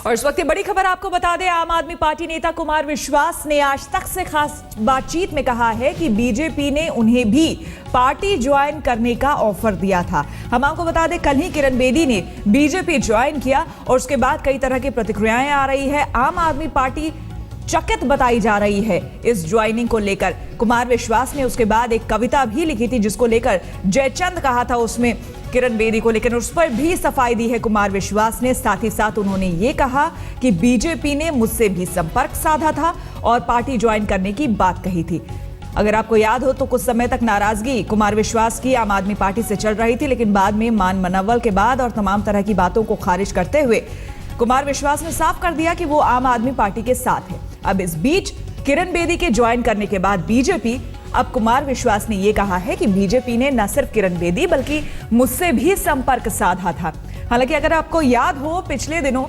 और इस वक्त ये बड़ी खबर आपको बता दें, आम आदमी पार्टी नेता कुमार विश्वास ने आज तक से खास बातचीत में कहा है कि बीजेपी ने उन्हें भी पार्टी ज्वाइन करने का ऑफर दिया था। हम आपको बता दें, कल ही किरण बेदी ने बीजेपी ज्वाइन किया और उसके बाद कई तरह की प्रतिक्रियाएं आ रही है। आम आदमी पार्टी चकित बताई जा रही है इस ज्वाइनिंग को लेकर। कुमार विश्वास ने उसके बाद एक कविता भी लिखी थी जिसको लेकर जयचंद कहा था उसमें किरण बेदी को, लेकिन उस पर भी सफाई दी है कुमार विश्वास ने। साथ ही साथ उन्होंने ये कहा कि बीजेपी ने मुझसे भी संपर्क साधा था और पार्टी ज्वाइन करने की बात कही थी। अगर आपको याद हो तो कुछ समय तक नाराजगी कुमार विश्वास की आम आदमी पार्टी से चल रही थी, लेकिन बाद में मान मनव्वल के बाद और तमाम तरह की बातों को खारिज करते हुए कुमार विश्वास ने साफ कर दिया कि वो आम आदमी पार्टी के साथ है। अब इस बीच किरण बेदी के ज्वाइन करने के बाद बीजेपी, अब कुमार विश्वास ने यह कहा है कि बीजेपी ने न सिर्फ किरण बेदी बल्कि मुझसे भी संपर्क साधा था। हालांकि अगर आपको याद हो, पिछले दिनों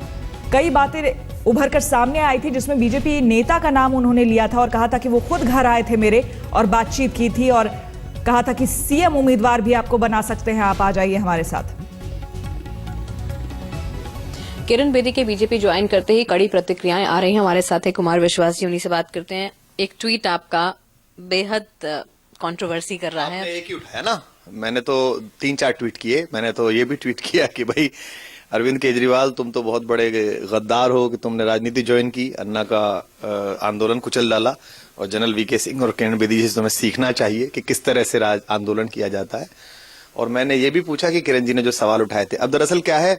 कई बातें उभर कर सामने आई थी जिसमें बीजेपी नेता का नाम उन्होंने लिया था और कहा था कि वो खुद घर आए थे मेरे और बातचीत की थी और कहा था कि सीएम उम्मीदवार भी आपको बना सकते हैं, आप आ जाइए हमारे साथ। किरण बेदी के बीजेपी ज्वाइन करते ही कड़ी प्रतिक्रियाएं आ रही हैं। हमारे साथ है कुमार विश्वास जी, उन्हीं से बात करते हैं। एक ट्वीट आपका बेहद कंट्रोवर्सी कर रहा है। आपने एक ही उठाया ना, मैंने तो 3-4 ट्वीट किए। मैंने तो ये भी ट्वीट किया कि भाई अरविंद केजरीवाल, तुम तो बहुत बड़े गद्दार हो कि तुमने राजनीति ज्वाइन की, अन्ना का आंदोलन कुचल डाला और जनरल वीके सिंह और किरण बेदी जी से तुम्हें सीखना चाहिए कि किस तरह से आंदोलन किया जाता है। और मैंने ये भी पूछा कि किरण जी ने जो सवाल उठाए थे, अब दरअसल क्या है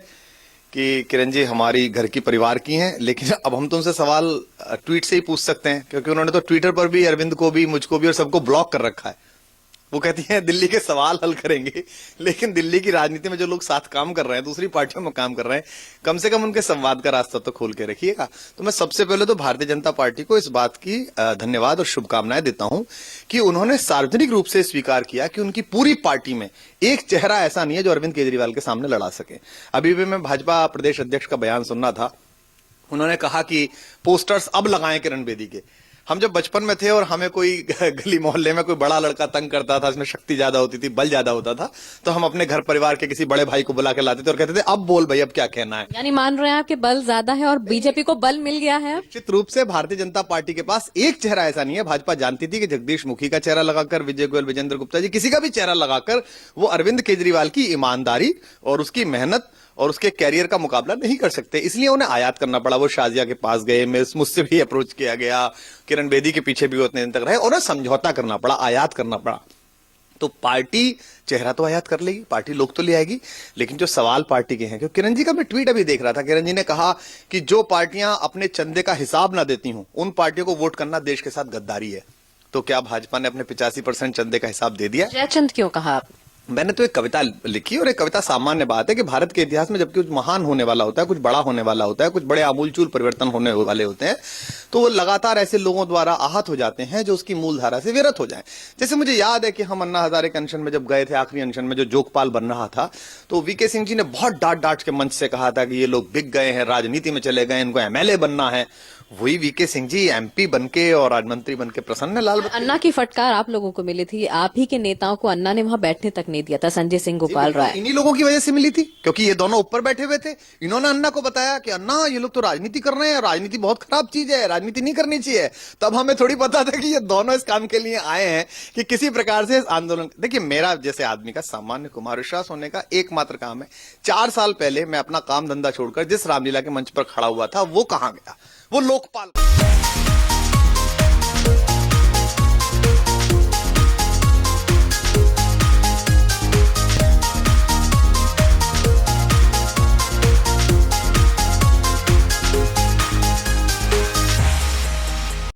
कि किरण जी हमारी घर की परिवार की हैं, लेकिन अब हम तुमसे सवाल ट्वीट से ही पूछ सकते हैं क्योंकि उन्होंने तो ट्विटर पर भी अरविंद को भी, मुझको भी और सबको ब्लॉक कर रखा है। वो कहती हैं दिल्ली के सवाल हल करेंगे, लेकिन दिल्ली की राजनीति में जो लोग साथ काम कर रहे हैं, दूसरी पार्टियों में काम कर रहे हैं, कम से कम उनके संवाद का रास्ता तो खोल के रखिएगा। तो मैं सबसे पहले तो भारतीय जनता पार्टी को इस बात की धन्यवाद और शुभकामनाएं देता हूं कि उन्होंने सार्वजनिक रूप से स्वीकार किया कि उनकी पूरी पार्टी में एक चेहरा ऐसा नहीं है जो अरविंद केजरीवाल के सामने लड़ा सके। अभी भी मैं भाजपा प्रदेश अध्यक्ष का बयान सुनना था, उन्होंने कहा कि पोस्टर्स अब लगाएं किरण बेदी के। हम जब बचपन में थे और हमें कोई गली मोहल्ले में कोई बड़ा लड़का तंग करता था, उसमें शक्ति ज्यादा होती थी, बल ज्यादा होता था, तो हम अपने घर परिवार के किसी बड़े भाई को बुला के लाते थे और कहते थे अब बोल भाई, अब क्या कहना है। यानी मान रहे हैं आपके बल ज्यादा है और बीजेपी को बल मिल गया है। निश्चित रूप से भारतीय जनता पार्टी के पास एक चेहरा ऐसा नहीं है। भाजपा जानती थी कि जगदीश मुखी का चेहरा लगाकर, विजय गोयल, विजेंद्र गुप्ता जी, किसी का भी चेहरा लगाकर वो अरविंद केजरीवाल की ईमानदारी और उसकी मेहनत और उसके कैरियर का मुकाबला नहीं कर सकते, इसलिए उन्हें आयात करना पड़ा। वो शाजिया के पास गए, मुझसे भी अप्रोच किया गया, किरण बेदी के पीछे भी वो उतने दिन तक रहे और उन्हें समझौता करना पड़ा, आयात करना पड़ा। तो पार्टी चेहरा तो आयात कर लेगी, पार्टी लोग तो ले आएगी, लेकिन जो सवाल पार्टी के हैं, क्योंकि किरण जी का मैं ट्वीट अभी देख रहा था, किरण जी ने कहा कि जो पार्टियां अपने चंदे का हिसाब ना देती हूं उन पार्टियों को वोट करना देश के साथ गद्दारी है। तो क्या भाजपा ने अपने 85% चंदे का हिसाब दे दिया? जयचंद क्यों कहा आप? मैंने तो एक कविता लिखी और एक कविता सामान्य बात है कि भारत के इतिहास में जब कुछ महान होने वाला होता है, कुछ बड़ा होने वाला होता है, कुछ बड़े आमूलचूल परिवर्तन होने वाले होते हैं, तो वो लगातार ऐसे लोगों द्वारा आहत हो जाते हैं जो उसकी मूल धारा से विरत हो जाएं। जैसे मुझे याद है कि हम अन्ना हजारे के अनशन में जब गए थे, आखिरी अनशन में जो जोगपाल बन रहा था, तो वीके सिंह जी ने बहुत डांट डांट के मंच से कहा था कि ये लोग बिक गए हैं, राजनीति में चले गए, इनको एमएलए बनना है। वही वीके सिंह जी एमपी बनके और राज्यमंत्री बनके प्रसन्न लाल। अन्ना की फटकार आप लोगों को मिली थी, आप ही के नेताओं को अन्ना ने वहां बैठने तक नहीं दिया था, संजय सिंह गोपाल राय। इन्हीं लोगों की वजह से मिली थी क्योंकि ये दोनों ऊपर बैठे हुए थे। इन्होंने अन्ना को बताया कि अन्ना ये लोग तो राजनीति कर रहे हैं, राजनीति बहुत खराब चीज है, राजनीति नहीं करनी चाहिए। तब हमें थोड़ी पता था कि ये दोनों इस काम के लिए आए हैं कि किसी प्रकार से आंदोलन। देखिए, मेरा जैसे आदमी का, सामान्य कुमार विश्वास होने का एकमात्र काम है, 4 साल पहले मैं अपना काम धंधा छोड़कर जिस रामलीला के मंच पर खड़ा हुआ था वो कहां गया? वो लोकपाल।